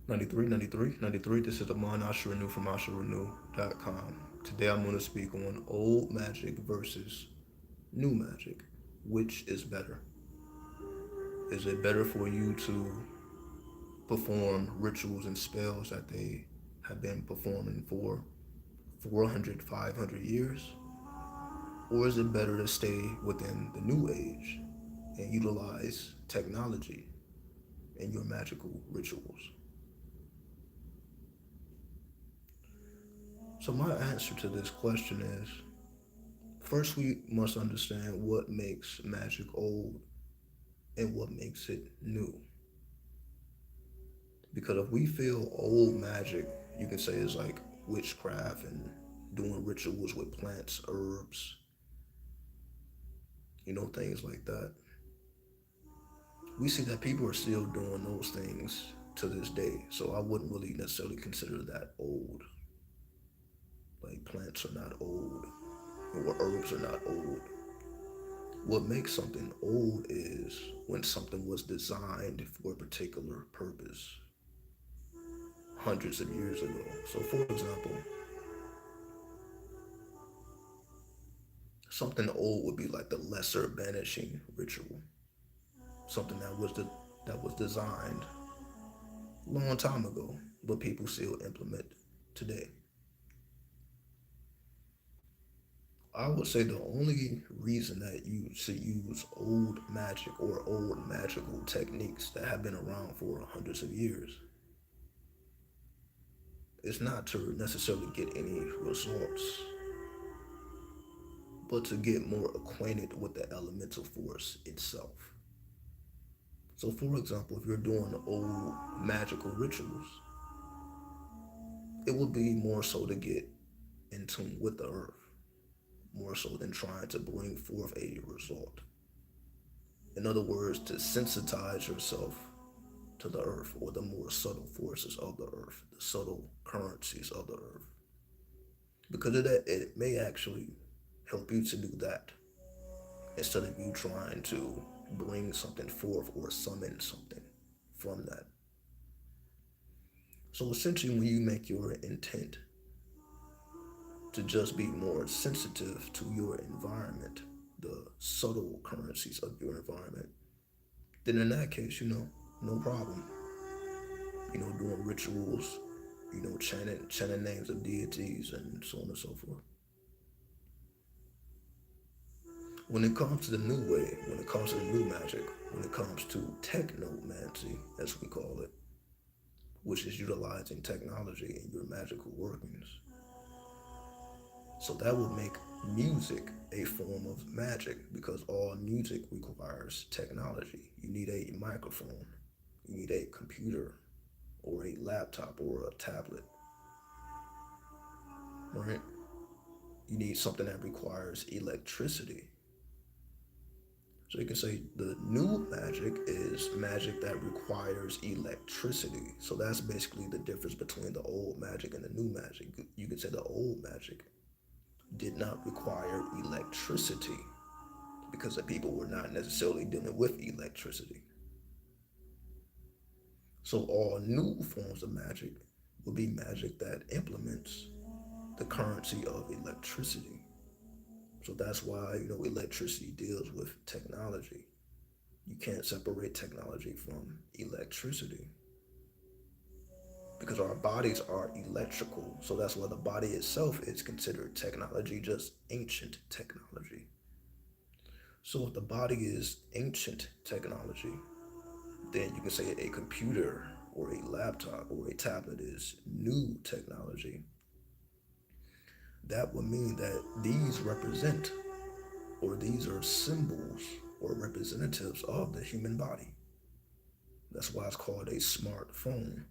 93, 93, 93. This is the Mon Asha Renew from AshaRenew.com. Today I'm going to speak on old magic versus new magic. Which is better? Is it better for you to perform rituals and spells that they have been performing for 400, 500 years? Or is it better to stay within the new age and utilize technology in your magical rituals? So, my answer to this question is first, we must understand what makes magic old and what makes it new. Because if we feel old magic, you can say it's like witchcraft and doing rituals with plants, herbs, things like that. We see that people are still doing those things to this day. So I wouldn't really necessarily consider that old. Like plants are not old or herbs are not old. What makes something old is when something was designed for a particular purpose hundreds of years ago. So, for example, something old would be like the lesser banishing ritual, something that was designed a long time ago, but people still implement today. I would say the only reason that you should use old magic or old magical techniques that have been around for hundreds of years is not to necessarily get any results, but to get more acquainted with the elemental force itself. So, for example, if you're doing old magical rituals, it would be more so to get in tune with the earth, more so than trying to bring forth a result. In other words, to sensitize yourself to the earth or the more subtle forces of the earth, the subtle currencies of the earth. Because of that, it may actually help you to do that instead of you trying to bring something forth or summon something from that. So essentially, when you make your intent to just be more sensitive to your environment, the subtle currencies of your environment, then in that case, no problem. Doing rituals, chanting names of deities and so on and so forth. When it comes to the new way, when it comes to the new magic, when it comes to technomancy, as we call it, which is utilizing technology in your magical workings, so that would make music a form of magic because all music requires technology. You need a microphone, you need a computer, or a laptop or a tablet, right? You need something that requires electricity. So you can say the new magic is magic that requires electricity. So that's basically the difference between the old magic and the new magic. You could say the old magic did not require electricity because the people were not necessarily dealing with electricity. So all new forms of magic will be magic that implements the currency of electricity. So that's why, electricity deals with technology. You can't separate technology from electricity because our bodies are electrical. So that's why the body itself is considered technology, just ancient technology. So if the body is ancient technology, then you can say a computer or a laptop or a tablet is new technology. That would mean that these represent or these are symbols or representatives of the human body. That's why it's called a smartphone.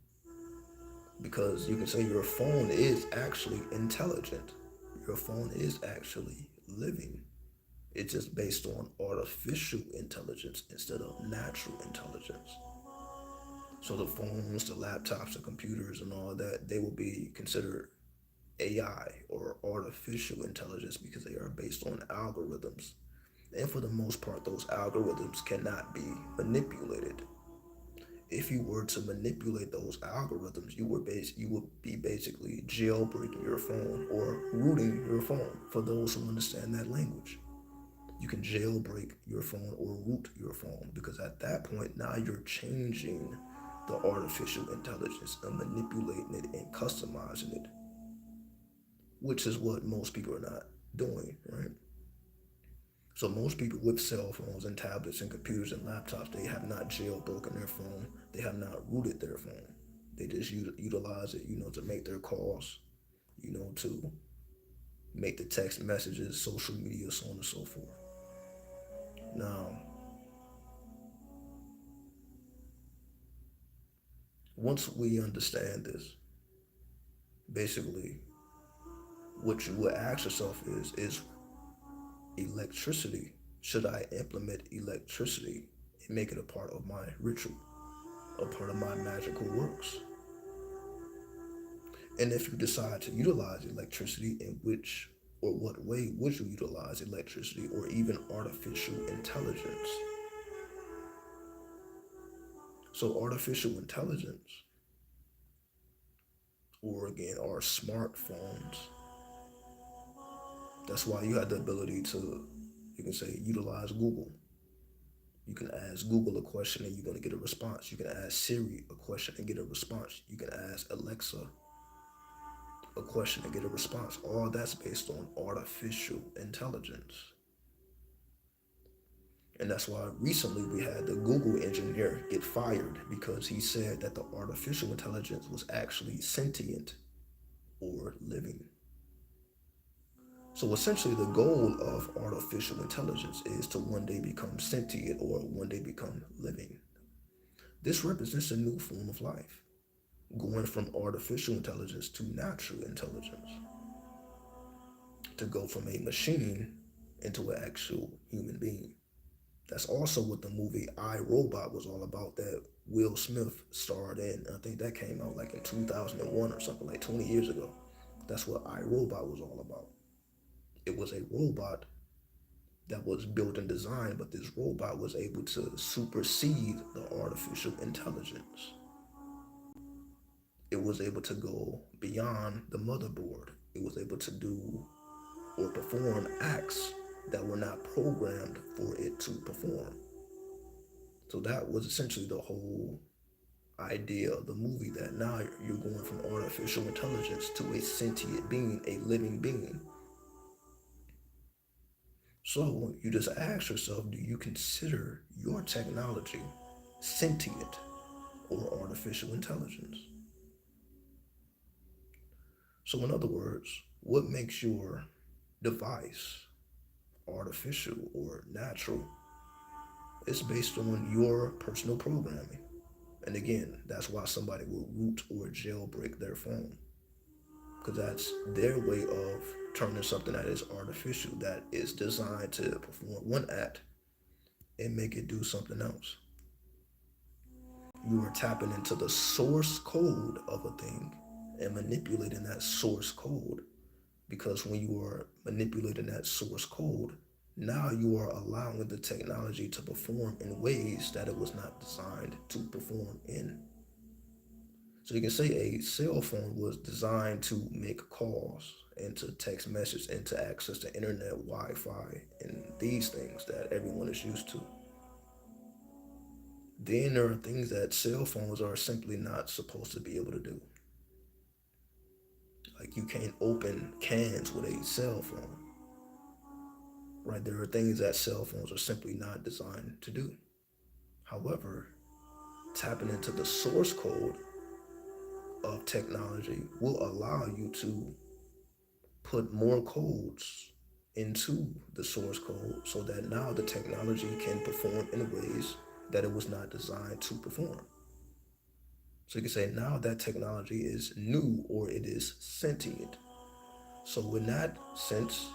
Because you can say your phone is actually intelligent. Your phone is actually living. It's just based on artificial intelligence instead of natural intelligence. So the phones, the laptops, the computers, and all that, they will be considered AI or artificial intelligence because they are based on algorithms. And for the most part, those algorithms cannot be manipulated. if you were to manipulate those algorithms, you would be basically jailbreaking your phone or rooting your phone. For those who understand that language, you can jailbreak your phone or root your phone, because at that point now you're changing the artificial intelligence and manipulating it and customizing it, which is what most people are not doing, right? So most people with cell phones and tablets and computers and laptops, they have not jailbroken their phone. They have not rooted their phone. They just utilize it, to make their calls, to make the text messages, social media, so on and so forth. Now, once we understand this, basically, what you would ask yourself is electricity. Should I implement electricity and make it a part of my ritual, a part of my magical works? And if you decide to utilize electricity, in which or what way would you utilize electricity or even artificial intelligence? So, artificial intelligence, or again, our smartphones, that's why you have the ability to, you can say, utilize Google. You can ask Google a question and you're going to get a response. You can ask Siri a question and get a response. You can ask Alexa a question and get a response. All that's based on artificial intelligence. And that's why recently we had the Google engineer get fired, because he said that the artificial intelligence was actually sentient or living. So essentially, the goal of artificial intelligence is to one day become sentient or one day become living. This represents a new form of life, going from artificial intelligence to natural intelligence, to go from a machine into an actual human being. That's also what the movie I, Robot was all about, that Will Smith starred in. I think that came out like in 2001 or something, like 20 years ago. That's what I, Robot was all about. It was a robot that was built and designed, but this robot was able to supersede the artificial intelligence. It was able to go beyond the motherboard. It was able to do or perform acts that were not programmed for it to perform. So that was essentially the whole idea of the movie, that now you're going from artificial intelligence to a sentient being, a living being. So you just ask yourself, do you consider your technology sentient or artificial intelligence? So in other words, what makes your device artificial or natural? It's based on your personal programming. And again, that's why somebody will root or jailbreak their phone, because that's their way of turning something that is artificial, that is designed to perform one act, and make it do something else. You are tapping into the source code of a thing and manipulating that source code, because when you are manipulating that source code, now you are allowing the technology to perform in ways that it was not designed to perform in. So you can say a cell phone was designed to make calls and to text message and to access the internet, Wi-Fi, and these things that everyone is used to. Then there are things that cell phones are simply not supposed to be able to do. Like, you can't open cans with a cell phone, right? There are things that cell phones are simply not designed to do. However, tapping into the source code of technology will allow you to put more codes into the source code, so that now the technology can perform in ways that it was not designed to perform. So you can say now that technology is new or it is sentient. So in that sense,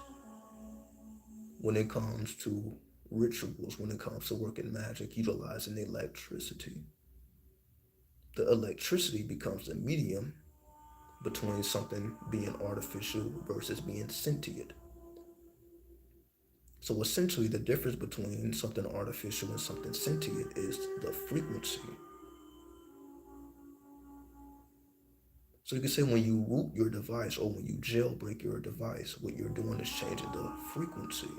when it comes to rituals, when it comes to working magic, utilizing electricity, the electricity becomes the medium between something being artificial versus being sentient. So essentially, the difference between something artificial and something sentient is the frequency. So you can say when you root your device or when you jailbreak your device, what you're doing is changing the frequency.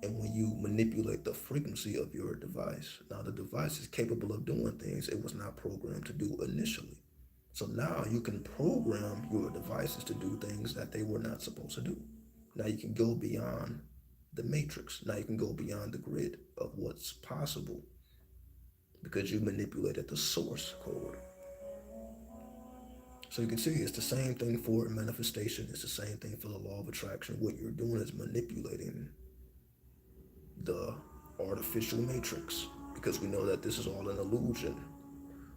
And when you manipulate the frequency of your device, now the device is capable of doing things it was not programmed to do initially. So now you can program your devices to do things that they were not supposed to do. Now you can go beyond the matrix. Now you can go beyond the grid of what's possible because you manipulated the source code. So you can see it's the same thing for manifestation. It's the same thing for the law of attraction. What you're doing is manipulating the artificial matrix because we know that this is all an illusion.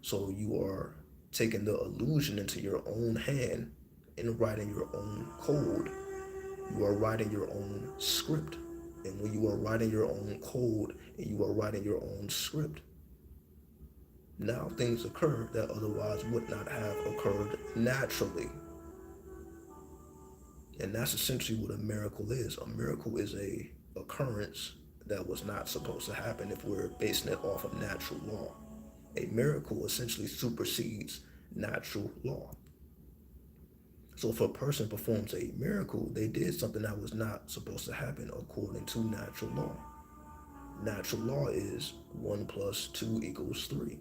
So you are taking the illusion into your own hand and writing your own code. You are writing your own script. And when you are writing your own code and you are writing your own script, now things occur that otherwise would not have occurred naturally. And that's essentially what a miracle is. A miracle is a occurrence that was not supposed to happen if we're basing it off of natural law. A miracle essentially supersedes natural law. So if a person performs a miracle, they did something that was not supposed to happen according to natural law. Natural law is 1 plus 2 equals 3.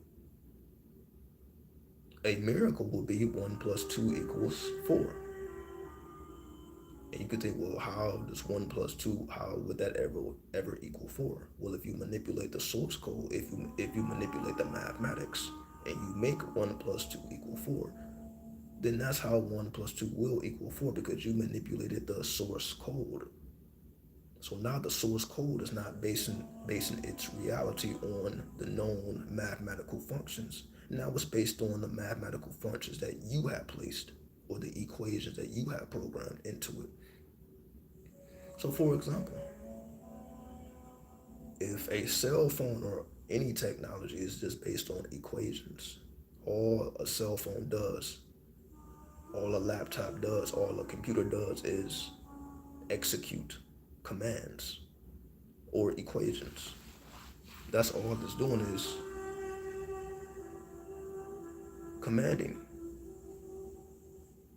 A miracle would be 1 plus 2 equals 4. And you could think, well, how does 1 plus 2, how would that ever equal 4? Well, if you manipulate the source code, if you manipulate the mathematics, and you make 1 plus 2 equal 4, then that's how 1 plus 2 will equal 4 because you manipulated the source code. So now the source code is not basing its reality on the known mathematical functions. Now it's based on the mathematical functions that you have placed or the equations that you have programmed into it. So for example, if a cell phone or any technology is just based on equations, all a cell phone does, all a laptop does, all a computer does is execute commands or equations. That's all it's doing is commanding,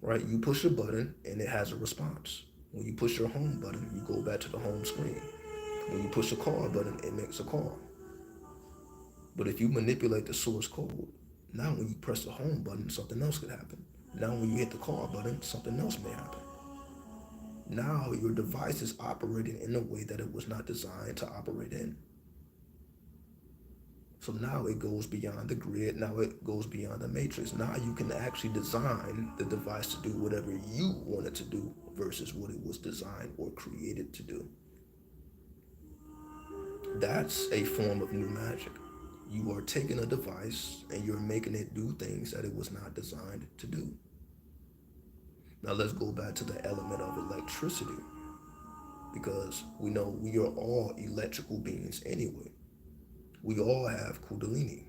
right? You push a button and it has a response. When you push your home button, you go back to the home screen. When you push a call button, it makes a call. But if you manipulate the source code, now when you press the home button, something else could happen. Now when you hit the call button, something else may happen. Now your device is operating in a way that it was not designed to operate in. So now it goes beyond the grid. Now it goes beyond the matrix. Now you can actually design the device to do whatever you want it to do versus what it was designed or created to do. That's a form of new magic. You are taking a device and you're making it do things that it was not designed to do. Now let's go back to the element of electricity, because we know we are all electrical beings anyway. We all have kundalini.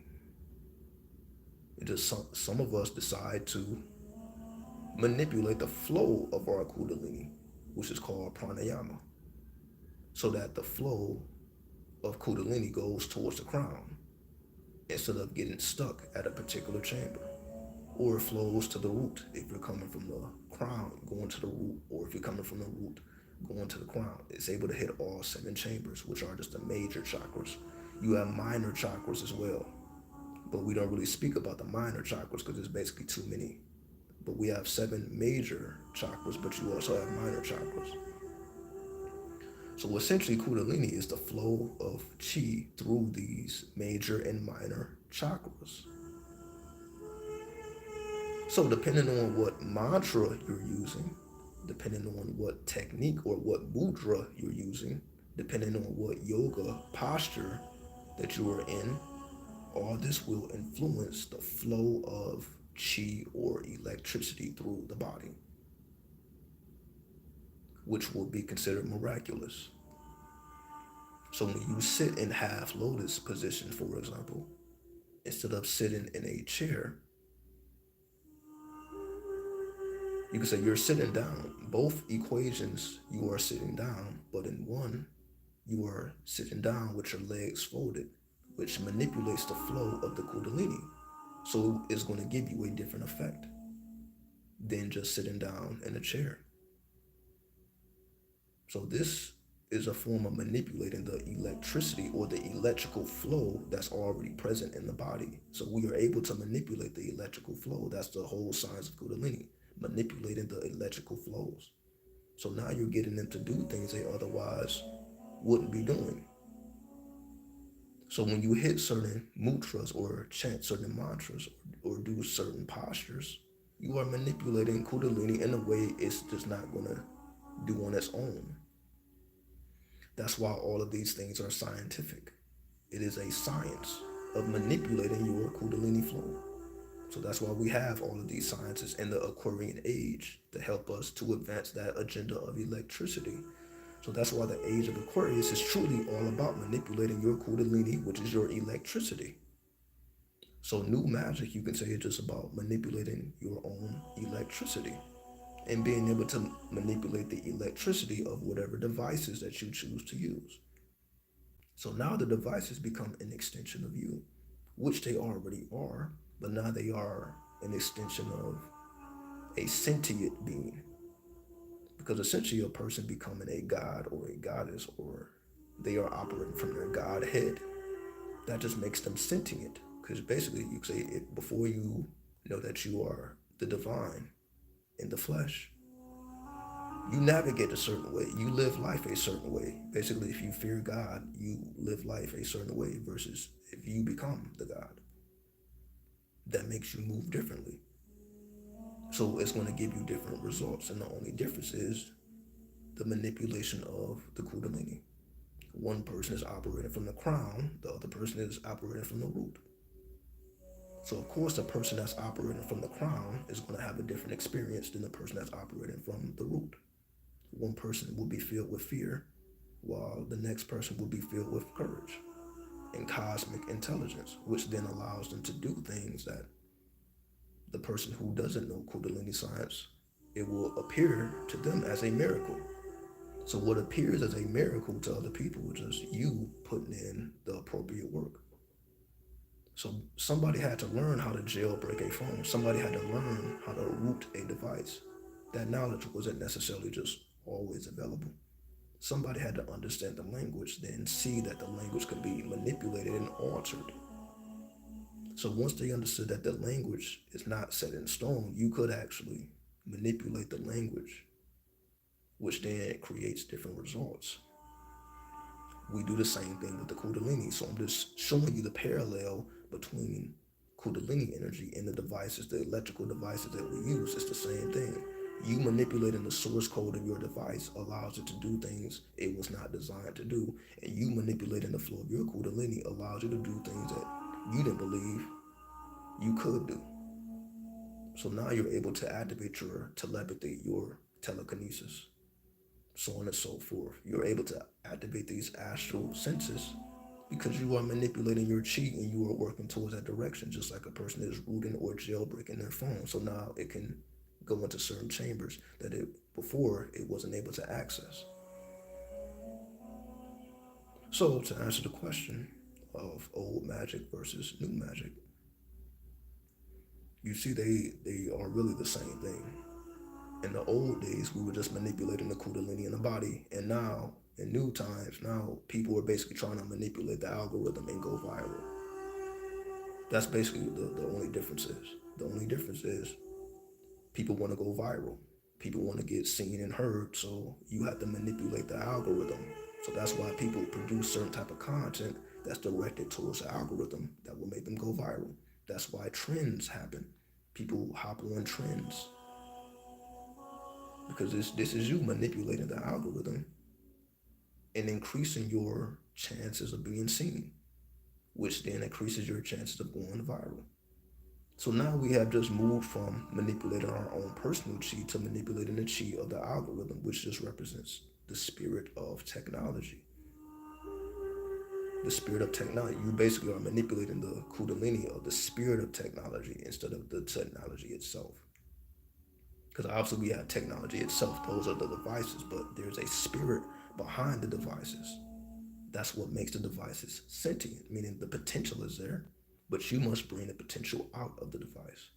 It just some of us decide to manipulate the flow of our kundalini, which is called pranayama, so that the flow of kundalini goes towards the crown instead of getting stuck at a particular chamber. Or it flows to the root if you're coming from the crown, going to the root, or if you're coming from the root, going to the crown. It's able to hit all 7 chambers, which are just the major chakras. You have minor chakras as well, but we don't really speak about the minor chakras because there's basically too many. But we have 7 major chakras, but you also have minor chakras. So essentially, kundalini is the flow of chi through these major and minor chakras. So depending on what mantra you're using, depending on what technique or what mudra you're using, depending on what yoga posture that you are in, all this will influence the flow of chi or electricity through the body, which will be considered miraculous. So when you sit in half lotus position, for example, instead of sitting in a chair, you can say you're sitting down. Both equations, you are sitting down, but in one, you are sitting down with your legs folded, which manipulates the flow of the kundalini. So it's going to give you a different effect than just sitting down in a chair. So this is a form of manipulating the electricity or the electrical flow that's already present in the body. So we are able to manipulate the electrical flow. That's the whole science of Kundalini, manipulating the electrical flows. So now you're getting them to do things they otherwise wouldn't be doing. So when you hit certain mudras or chant certain mantras or do certain postures, you are manipulating Kundalini in a way it's just not going to do on its own. That's why all of these things are scientific. It is a science of manipulating your Kundalini flow. So that's why we have all of these sciences in the Aquarian age to help us to advance that agenda of electricity. So that's why the age of Aquarius is truly all about manipulating your Kundalini, which is your electricity. So new magic, you can say, is just about manipulating your own electricity and being able to manipulate the electricity of whatever devices that you choose to use. So now the devices become an extension of you, which they already are, but now they are an extension of a sentient being. Because essentially a person becoming a god or a goddess, or they are operating from their godhead, that just makes them sentient. Because basically you say it before you know that you are the divine in the flesh, you navigate a certain way. You live life a certain way. Basically, if you fear God, you live life a certain way versus if you become the God. That makes you move differently. So it's going to give you different results. And the only difference is the manipulation of the Kundalini. One person is operating from the crown, the other person is operating from the root. So of course the person that's operating from the crown is going to have a different experience than the person that's operating from the root. One person will be filled with fear, while the next person will be filled with courage and cosmic intelligence, which then allows them to do things that the person who doesn't know Kundalini science, it will appear to them as a miracle. So what appears as a miracle to other people is just you putting in the appropriate work. So somebody had to learn how to jailbreak a phone. Somebody had to learn how to root a device. That knowledge wasn't necessarily just always available. Somebody had to understand the language, then see that the language could be manipulated and altered. So once they understood that the language is not set in stone, you could actually manipulate the language, which then creates different results. We do the same thing with the Kundalini. So I'm just showing you the parallel between Kundalini energy and the devices, the electrical devices that we use. It's the same thing. You manipulating the source code of your device allows it to do things it was not designed to do. And you manipulating the flow of your Kundalini allows you to do things that you didn't believe you could do. So now you're able to activate your telepathy, your telekinesis, so on and so forth. You're able to activate these astral senses because you are manipulating your chi and you are working towards that direction, just like a person is rooting or jailbreaking their phone. So now it can go into certain chambers that it before it wasn't able to access. So to answer the question of old magic versus new magic, you see they are really the same thing. In the old days, we were just manipulating the Kundalini in the body, and now in new times, now people are basically trying to manipulate the algorithm and go viral. That's basically the only difference is. The only difference is people want to go viral. People want to get seen and heard, so you have to manipulate the algorithm. So that's why people produce certain type of content that's directed towards the algorithm that will make them go viral. That's why trends happen. People hop on trends because this is you manipulating the algorithm and increasing your chances of being seen, which then increases your chances of going viral. So now we have just moved from manipulating our own personal chi to manipulating the chi of the algorithm, which just represents the spirit of technology. The spirit of technology. You basically are manipulating the Kundalini of the spirit of technology instead of the technology itself. Because obviously we have technology itself, those are the devices, but there's a spirit behind the devices. That's what makes the devices sentient, meaning the potential is there, but you must bring the potential out of the device.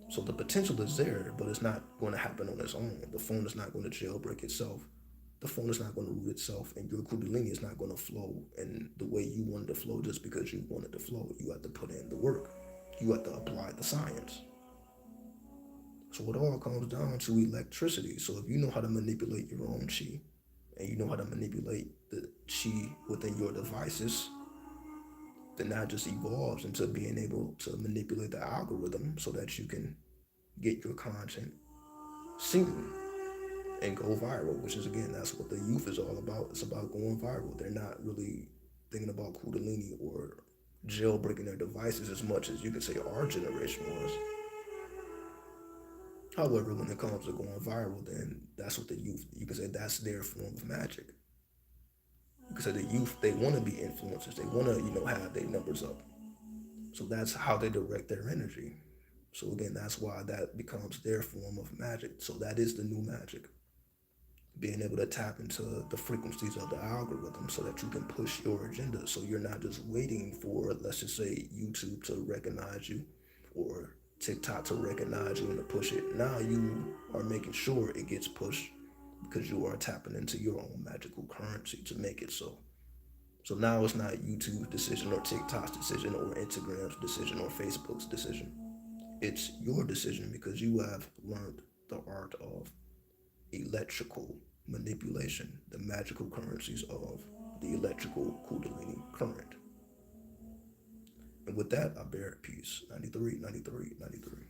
So the potential is there, but it's not going to happen on its own. The phone is not going to jailbreak itself. The phone is not going to root itself, and your Kundalini is not going to flow in the way you want it to flow just because you want it to flow. You have to put in the work. You have to apply the science. So it all comes down to electricity. So if you know how to manipulate your own chi, and you know how to manipulate the chi within your devices, then that just evolves into being able to manipulate the algorithm so that you can get your content seen and go viral, which is, again, that's what the youth is all about. It's about going viral. They're not really thinking about Kundalini or jailbreaking their devices as much as you could say our generation was. However, when it comes to going viral, then that's what the youth, you can say that's their form of magic. You can say the youth, they want to be influencers. They want to, have their numbers up. So that's how they direct their energy. So again, that's why that becomes their form of magic. So that is the new magic. Being able to tap into the frequencies of the algorithm so that you can push your agenda. So you're not just waiting for, let's just say, YouTube to recognize you or TikTok to recognize you and to push it. Now you are making sure it gets pushed because you are tapping into your own magical currency to make it so. So now it's not YouTube's decision or TikTok's decision or Instagram's decision or Facebook's decision. It's your decision because you have learned the art of electrical manipulation, the magical currencies of the electrical Kundalini current. And with that, I bear peace. 93, 93, 93.